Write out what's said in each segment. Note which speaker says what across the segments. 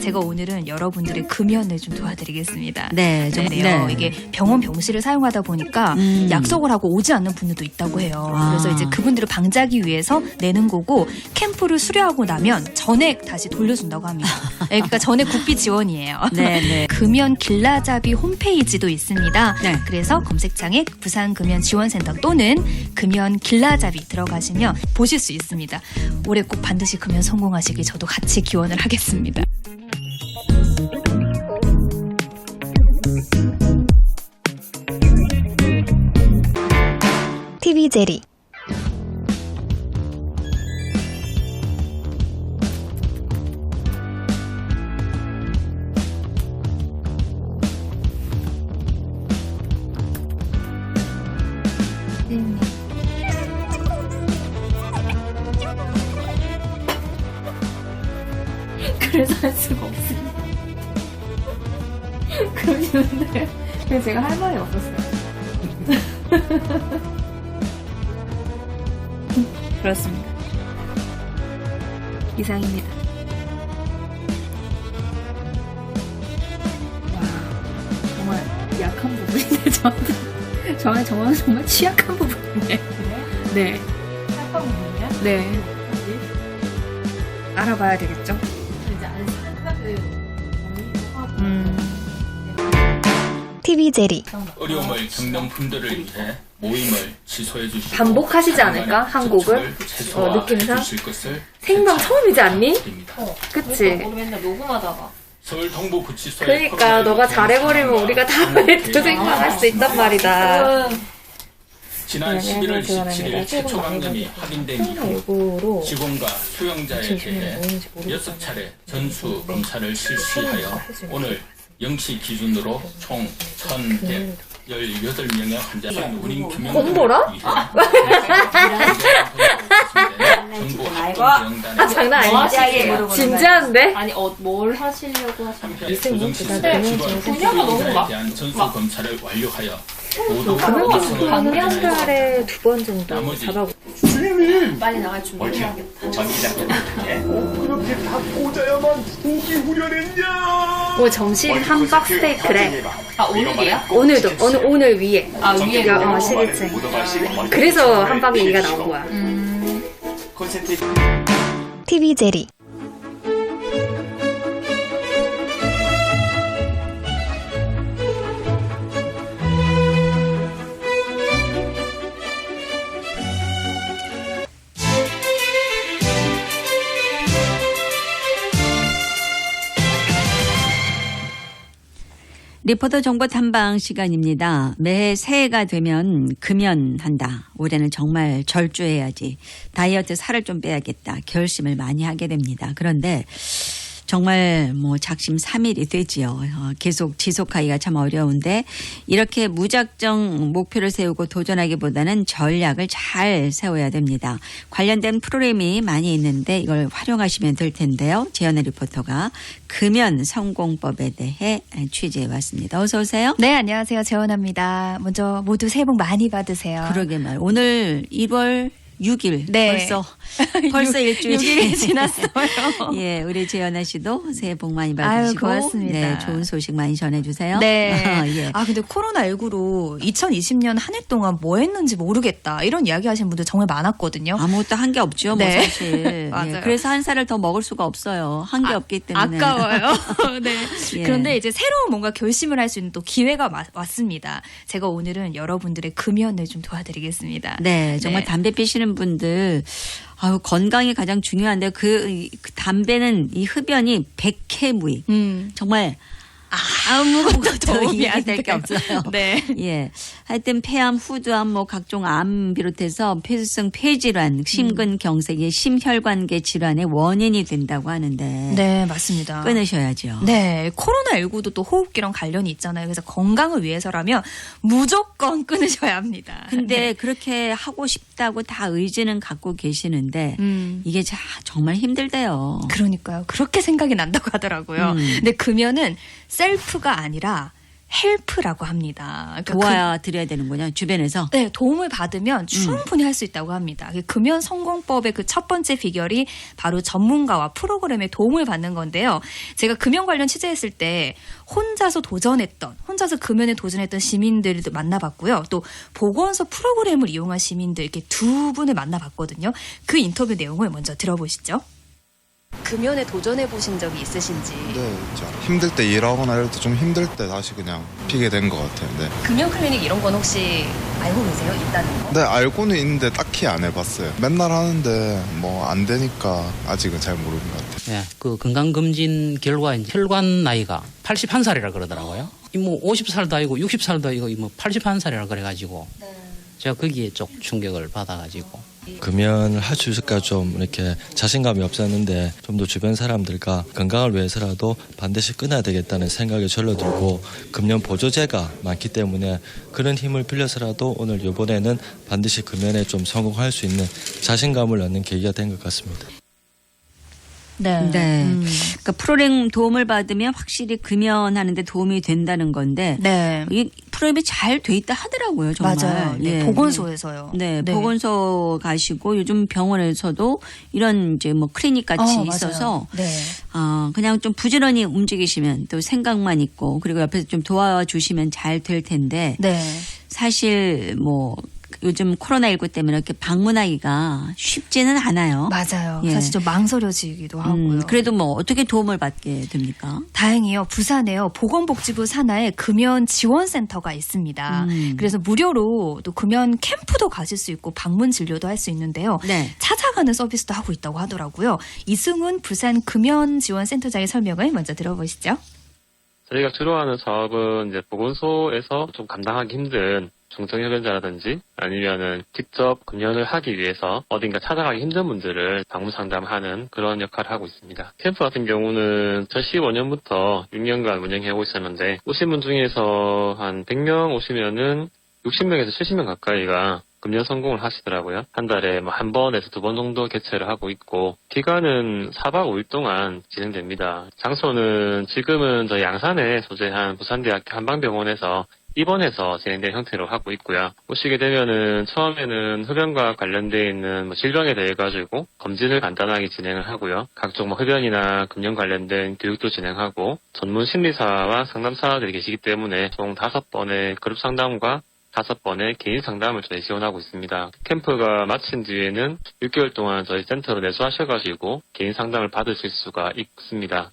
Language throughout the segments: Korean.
Speaker 1: 제가 오늘은 여러분들의 금연을 좀 도와드리겠습니다.
Speaker 2: 네,
Speaker 1: 네. 이게 병원 병실을 사용하다 보니까 약속을 하고 오지 않는 분들도 있다고 해요. 그래서 이제 그분들을 방지하기 위해서 내는 거고 캠프를 수료하고 나면 전액 다시 돌려준다고 합니다. 네, 그러니까 전액 국비 지원이에요.
Speaker 2: 네.
Speaker 1: 금연 길라잡이 홈페이지도 있습니다.
Speaker 2: 네.
Speaker 1: 그래서 검색창에 부산금연지원센터 또는 금연 길라잡이 들어가시면 보실 수 있습니다. 올해 꼭 반드시 금연 성공하시길 저도 같이 기원을 하겠습니다. TV 제리
Speaker 3: 그래서 할 수가 없습니다. 그러시는데 그래서 제가 할 말이 없었어요.
Speaker 1: 그렇습니다. 이상입니다.
Speaker 3: 정말 약한 부분인데 저한테 정말 취약한 부분이네. 네.
Speaker 4: 약간 부분이야?
Speaker 3: 네.
Speaker 1: 알아봐야 되겠죠?
Speaker 4: 이제 안 생각을
Speaker 1: TV 제리
Speaker 5: 어려움을 겪는 분들을 위해 모임을 취소해 주시고
Speaker 3: 반복하시지 않을까? 한 곡을? 느낌상? 생방 처음이지 않니? 그치?
Speaker 4: 우리 맨날 녹음하다가
Speaker 5: 서울 동부구치소에
Speaker 3: 그러니까 너가 잘해버리면 우리가 다음에 또 생방할 수 있단 말이다.
Speaker 5: 지난 11월 27일 최초 감염이 확인된 이후
Speaker 3: 이거로
Speaker 5: 직원과 수용자에 대해 6차례 전수 검사를 실시하여 오늘 0시 기준으로 총 1,118명의 환자가 운임 규명
Speaker 3: 건보라?
Speaker 5: 정부 합동병단에
Speaker 3: 장난 아니지? 진지한데?
Speaker 4: 아니 뭘 하시려고 하시는
Speaker 5: 한편 조정시설의 직원
Speaker 4: 분야가 너무
Speaker 5: 수용자에 대한 전수 검사를 완료하여 모두
Speaker 3: 한 달에 2번 정도
Speaker 5: 나머지
Speaker 3: 잡아고.
Speaker 4: 빨리 나갈 준비를 해야겠다.
Speaker 6: 그렇게 다 꽂아야만 속이 후련했냐?
Speaker 3: 오늘 점심 함박 스테이크래.
Speaker 4: 아 오늘이야?
Speaker 3: 오늘도 오늘 위에.
Speaker 4: 아 위에
Speaker 3: 야,
Speaker 4: 거.
Speaker 3: 11층. 그래서 함박 얘기가 나온 거야.
Speaker 6: 콘센트
Speaker 1: TV 제리
Speaker 2: 리포터 정보 탐방 시간입니다. 매해 새해가 되면 금연한다. 올해는 정말 절주해야지. 다이어트 살을 좀 빼야겠다. 결심을 많이 하게 됩니다. 그런데 정말 작심삼일이 되지요. 계속 지속하기가 참 어려운데 이렇게 무작정 목표를 세우고 도전하기보다는 전략을 잘 세워야 됩니다. 관련된 프로그램이 많이 있는데 이걸 활용하시면 될 텐데요. 재현의 리포터가 금연 성공법에 대해 취재해 왔습니다. 어서 오세요.
Speaker 1: 네, 안녕하세요. 재원합니다. 먼저 모두 새해 복 많이 받으세요.
Speaker 2: 그러게 말. 오늘 1월 6일
Speaker 1: 네.
Speaker 2: 벌써 일주일이
Speaker 1: 6일이 지났어요.
Speaker 2: 예, 우리 재현아 씨도 새해 복 많이
Speaker 1: 아유,
Speaker 2: 받으시고
Speaker 1: 고맙습니다.
Speaker 2: 네, 좋은 소식 많이 전해 주세요.
Speaker 1: 네.
Speaker 2: 예.
Speaker 1: 근데 코로나19로 2020년 한 해 동안 뭐 했는지 모르겠다. 이런 이야기 하시는 분들 정말 많았거든요.
Speaker 2: 아무것도 한 게 없죠,
Speaker 1: 네.
Speaker 2: 뭐 사실.
Speaker 1: 맞아요.
Speaker 2: 예, 그래서 한 살을 더 먹을 수가 없어요. 한 게 없기 때문에.
Speaker 1: 아까워요. 네.
Speaker 2: 예.
Speaker 1: 그런데 이제 새로운 뭔가 결심을 할 수 있는 또 기회가 왔습니다. 제가 오늘은 여러분들의 금연을 좀 도와드리겠습니다.
Speaker 2: 네, 정말
Speaker 1: 네.
Speaker 2: 담배 피시는 분들 건강이 가장 중요한데 그 담배는 이 흡연이 백해무익. 정말 아무것도 도움이 안 될 게 없어요.
Speaker 1: 네.
Speaker 2: 예. 하여튼 폐암, 후두암, 각종 암 비롯해서 폐수성 폐질환, 심근경색이 심혈관계 질환의 원인이 된다고 하는데.
Speaker 1: 네, 맞습니다.
Speaker 2: 끊으셔야죠.
Speaker 1: 네, 코로나19도 또 호흡기랑 관련이 있잖아요. 그래서 건강을 위해서라면 무조건 끊으셔야 합니다.
Speaker 2: 근데 그렇게 하고 싶다고 다 의지는 갖고 계시는데 이게 정말 힘들대요.
Speaker 1: 그러니까요. 그렇게 생각이 난다고 하더라고요. 근데 금연은 셀프가 아니라 헬프라고 합니다. 그러니까
Speaker 2: 도와드려야 되는군요. 주변에서.
Speaker 1: 네, 도움을 받으면 충분히 할 수 있다고 합니다. 금연 성공법의 그 첫 번째 비결이 바로 전문가와 프로그램의 도움을 받는 건데요. 제가 금연 관련 취재했을 때 혼자서 금연에 도전했던 시민들도 만나봤고요. 또 보건소 프로그램을 이용한 시민들 이렇게 두 분을 만나봤거든요. 그 인터뷰 내용을 먼저 들어보시죠. 금연에 도전해 보신 적이 있으신지?
Speaker 7: 네, 있죠. 힘들 때 일하거나 이럴 때 좀 힘들 때 다시 그냥 피게 된 것 같아요. 네.
Speaker 1: 금연 클리닉 이런 건 혹시 알고 계세요? 있다는 거?
Speaker 7: 네, 알고는 있는데 딱히 안 해봤어요. 맨날 하는데 뭐 안 되니까 아직은 잘 모르는 것 같아요.
Speaker 8: 예, 그 건강검진 결과 이제 혈관 나이가 81살이라 그러더라고요. 뭐 50살도 아니고 60살도 아니고 뭐 81살이라 그래가지고 제가 거기에 좀 충격을 받아가지고.
Speaker 9: 금연을 할 수 있을까 좀 이렇게 자신감이 없었는데 좀 더 주변 사람들과 건강을 위해서라도 반드시 끊어야 되겠다는 생각이 절로 들고 금연 보조제가 많기 때문에 그런 힘을 빌려서라도 오늘 이번에는 반드시 금연에 좀 성공할 수 있는 자신감을 얻는 계기가 된 것 같습니다.
Speaker 2: 네. 그러니까 프로그램 도움을 받으면 확실히 금연하는데 도움이 된다는 건데
Speaker 1: 네.
Speaker 2: 이 프로그램이 잘 돼 있다 하더라고요. 정말.
Speaker 1: 맞아요. 네,
Speaker 2: 예.
Speaker 1: 보건소에서요.
Speaker 2: 네, 보건소 가시고 요즘 병원에서도 이런 이제 뭐 클리닉 같이 있어서
Speaker 1: 네.
Speaker 2: 그냥 좀 부지런히 움직이시면 또 생각만 있고 그리고 옆에서 좀 도와주시면 잘 될 텐데
Speaker 1: 네.
Speaker 2: 사실 뭐 요즘 코로나19 때문에 이렇게 방문하기가 쉽지는 않아요.
Speaker 1: 맞아요.
Speaker 2: 예.
Speaker 1: 사실 좀 망설여지기도 하고요.
Speaker 2: 그래도 뭐 어떻게 도움을 받게 됩니까?
Speaker 1: 다행히요. 부산에요. 보건복지부 산하에 금연 지원센터가 있습니다. 그래서 무료로 또 금연 캠프도 가실 수 있고 방문 진료도 할 수 있는데요.
Speaker 2: 네.
Speaker 1: 찾아가는 서비스도 하고 있다고 하더라고요. 이승훈 부산 금연 지원센터장의 설명을 먼저 들어보시죠.
Speaker 10: 저희가 주로 하는 사업은 이제 보건소에서 좀 감당하기 힘든 중증흡연자라든지 아니면은 직접 금연을 하기 위해서 어딘가 찾아가기 힘든 분들을 방문 상담하는 그런 역할을 하고 있습니다. 캠프 같은 경우는 2015년부터 6년간 운영해오고 있었는데 오신 분 중에서 한 100명 오시면은 60명에서 70명 가까이가 금연 성공을 하시더라고요. 한 달에 뭐 한 번에서 두 번 정도 개최를 하고 있고 기간은 4박 5일 동안 진행됩니다. 장소는 지금은 저희 양산에 소재한 부산대학교 한방병원에서 입원해서 진행된 형태로 하고 있고요. 오시게 되면은 처음에는 흡연과 관련되어 있는 뭐 질병에 대해 가지고 검진을 간단하게 진행을 하고요. 각종 뭐 흡연이나 금연 관련된 교육도 진행하고 전문 심리사와 상담사들이 계시기 때문에 총 5번의 그룹 상담과 5번의 개인 상담을 저희 지원하고 있습니다. 캠프가 마친 뒤에는 6개월 동안 저희 센터로 내수하셔가지고 개인 상담을 받으실 수가 있습니다.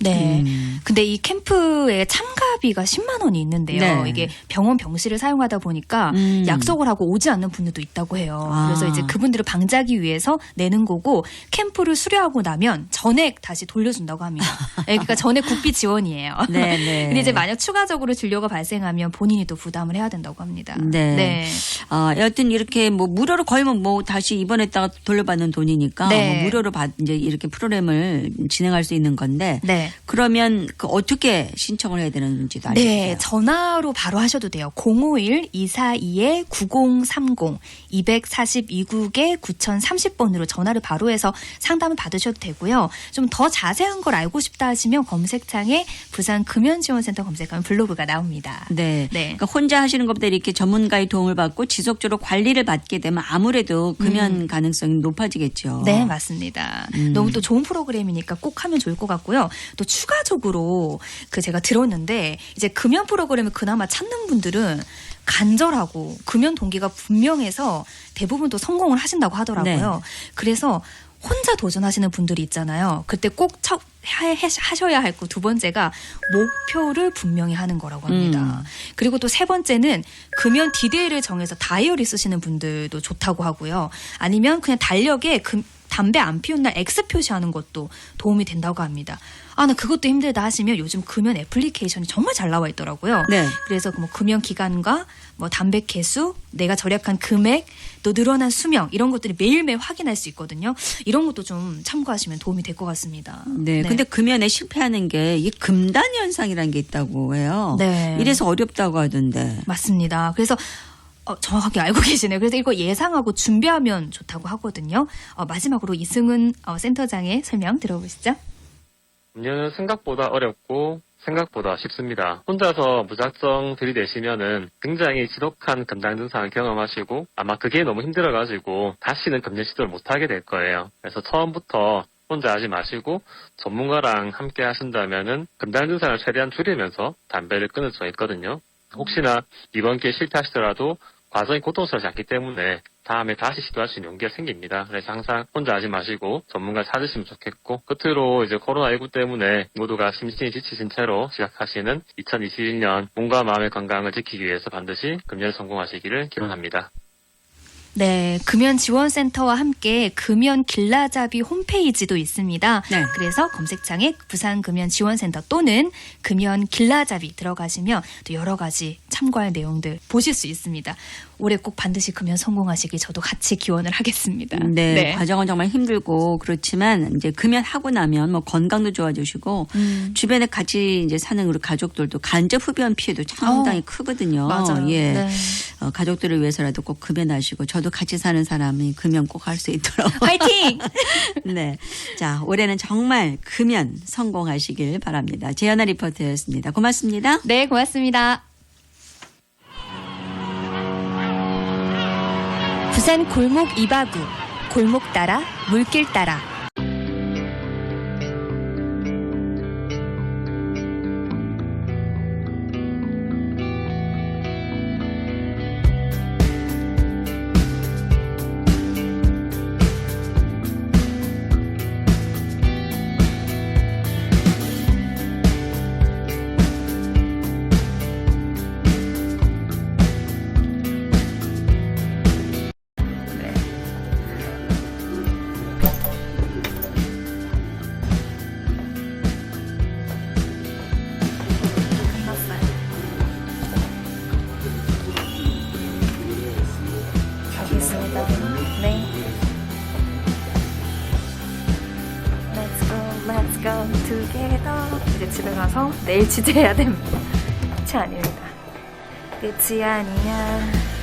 Speaker 1: 네. 근데 이 캠프에 참가비가 10만 원이 있는데요.
Speaker 2: 네.
Speaker 1: 이게 병원 병실을 사용하다 보니까 약속을 하고 오지 않는 분들도 있다고 해요. 그래서 이제 그분들을 방지하기 위해서 내는 거고 캠프를 수료하고 나면 전액 다시 돌려준다고 합니다. 네, 그러니까 전액 국비 지원이에요.
Speaker 2: 네.
Speaker 1: 근데 이제 만약 추가적으로 진료가 발생하면 본인이 또 부담을 해야 된다고 합니다.
Speaker 2: 네. 여하튼 이렇게 뭐 무료로 걸면 뭐 다시 입원했다가 돌려받는 돈이니까
Speaker 1: 네.
Speaker 2: 뭐 무료로 이제 이렇게 프로그램을 진행할 수 있는 건데
Speaker 1: 네.
Speaker 2: 그러면 그 어떻게 신청을 해야 되는지도 알려주세요.
Speaker 1: 네, 전화로 바로 하셔도 돼요. 051-242-9030 242국에 9030번으로 전화를 바로 해서 상담을 받으셔도 되고요. 좀 더 자세한 걸 알고 싶다 하시면 검색창에 부산 금연지원센터 검색하면 블로그가 나옵니다.
Speaker 2: 네.
Speaker 1: 네.
Speaker 2: 그러니까 혼자 하시는 것보다 이렇게 전문가의 도움을 받고 지속적으로 관리를 받게 되면 아무래도 금연 가능성이 높아지겠죠.
Speaker 1: 네, 맞습니다. 너무 또 좋은 프로그램이니까 꼭 하면 좋을 것 같고요. 또 추가적으로 제가 들었는데 이제 금연 프로그램을 그나마 찾는 분들은 간절하고 금연 동기가 분명해서 대부분 또 성공을 하신다고 하더라고요.
Speaker 2: 네.
Speaker 1: 그래서 혼자 도전하시는 분들이 있잖아요. 그때 꼭 하셔야 할 거 두 번째가 목표를 분명히 하는 거라고 합니다. 그리고 또 세 번째는 금연 디데이를 정해서 다이어리 쓰시는 분들도 좋다고 하고요. 아니면 그냥 달력에 담배 안 피운 날 X 표시하는 것도 도움이 된다고 합니다. 나 그것도 힘들다 하시면 요즘 금연 애플리케이션이 정말 잘 나와 있더라고요.
Speaker 2: 네.
Speaker 1: 그래서 뭐 금연 기간과 뭐 담배 개수, 내가 절약한 금액, 또 늘어난 수명 이런 것들이 매일매일 확인할 수 있거든요. 이런 것도 좀 참고하시면 도움이 될 것 같습니다.
Speaker 2: 네. 근데 금연에 실패하는 게 이 금단 현상이라는 게 있다고 해요.
Speaker 1: 네.
Speaker 2: 이래서 어렵다고 하던데.
Speaker 1: 맞습니다. 그래서 정확하게 알고 계시네요. 그래서 이거 예상하고 준비하면 좋다고 하거든요. 마지막으로 이승훈 센터장의 설명 들어보시죠.
Speaker 10: 금연은 생각보다 어렵고 생각보다 쉽습니다. 혼자서 무작정 들이대시면은 굉장히 지독한 금당 증상을 경험하시고 아마 그게 너무 힘들어가지고 다시는 금연 시도를 못하게 될 거예요. 그래서 처음부터 혼자 하지 마시고 전문가랑 함께 하신다면은 금당 증상을 최대한 줄이면서 담배를 끊을 수 있거든요. 혹시나 이번 기회에 실패하시더라도 과정이 고통스럽지 않기 때문에 다음에 다시 시도할 수 있는 용기가 생깁니다. 그래서 항상 혼자 하지 마시고 전문가를 찾으시면 좋겠고, 끝으로 이제 코로나19 때문에 모두가 심신이 지치신 채로 시작하시는 2021년 몸과 마음의 건강을 지키기 위해서 반드시 금연 성공하시기를 기원합니다.
Speaker 1: 네, 금연지원센터와 함께 금연 길라잡이 홈페이지도 있습니다.
Speaker 2: 네.
Speaker 1: 그래서 검색창에 부산금연지원센터 또는 금연 길라잡이 들어가시면 또 여러 가지 참고할 내용들 보실 수 있습니다. 올해 꼭 반드시 금연 성공하시길 저도 같이 기원을 하겠습니다.
Speaker 2: 네, 과정은 정말 힘들고 그렇지만 이제 금연하고 나면 뭐 건강도 좋아지시고 주변에 같이 이제 사는 우리 가족들도 간접 흡연 피해도 상당히 크거든요.
Speaker 1: 맞아요.
Speaker 2: 예,
Speaker 1: 네.
Speaker 2: 가족들을 위해서라도 꼭 금연하시고 저도 같이 사는 사람이 금연 꼭 할 수 있도록
Speaker 1: 화이팅!
Speaker 2: 네, 자 올해는 정말 금연 성공하시길 바랍니다. 재현아 리포터였습니다. 고맙습니다.
Speaker 1: 네, 고맙습니다. 부산 골목 이바구, 골목 따라, 물길 따라. 있습니다. 네. Let's go together. 이제 집에 가서 내일 취재해야 됩니다. 끝이 아닙니다. 끝이 아니야.